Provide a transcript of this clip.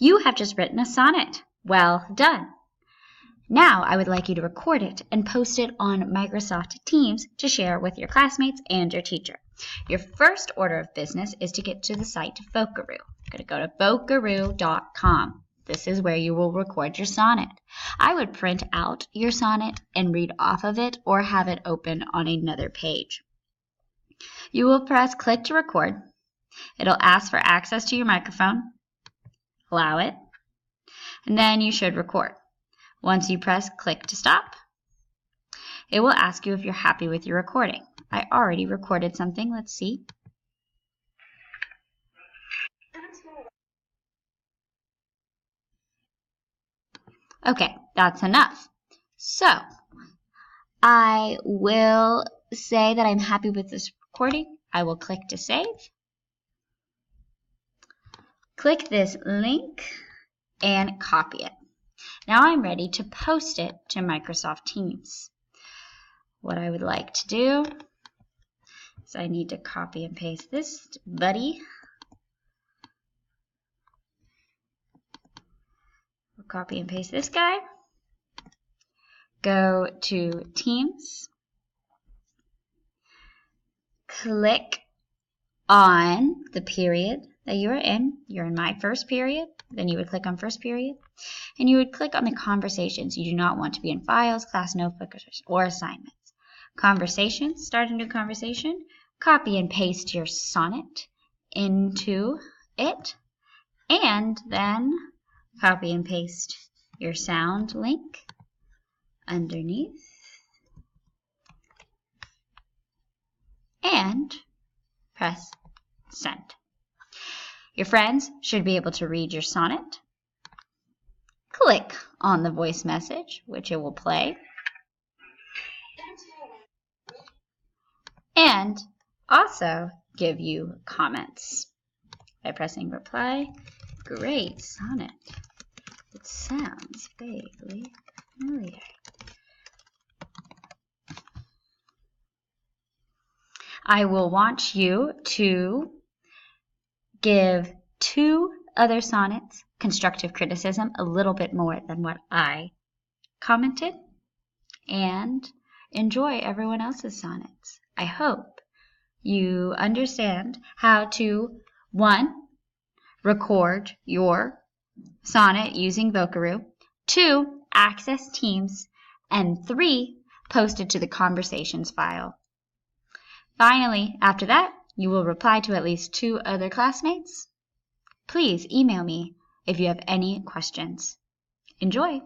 You have just written a sonnet. Well done. Now I would like you to record it and post it on Microsoft Teams to share with your classmates and your teacher. Your first order of business is to get to the site Vocaroo. You're going to go to vocaroo.com. This is where you will record your sonnet. I would print out your sonnet and read off of it or have it open on another page. You will press click to record. It'll ask for access to your microphone. Allow it. And then you should record. Once you press click to stop, it will ask you if you're happy with your recording. I already recorded something. Let's see. Okay, that's enough. So, I will say that I'm happy with this recording. I will click to save. Click this link and copy it. Now I'm ready to post it to Microsoft Teams. What I would like to do is I need to copy and paste this to Buddy. We'll copy and paste this guy. Go to Teams. Click on the period that you are in. You're in my first period. Then you would click on first period. And you would click on the conversations. You do not want to be in files, class notebooks, or assignments. Conversations, start a new conversation. Copy and paste your sonnet into it. And then copy and paste your sound link underneath. And press send. Your friends should be able to read your sonnet. Click on the voice message, which it will play. And also give you comments by pressing reply. Great sonnet. It sounds vaguely familiar. I will want you to give 2 other sonnets constructive criticism, a little bit more than what I commented, and enjoy everyone else's sonnets. I hope you understand how to, 1, record your sonnet using Vocaroo, 2, access Teams, and 3, post it to the conversations file. Finally, after that, you will reply to at least 2 other classmates. Please email me if you have any questions. Enjoy!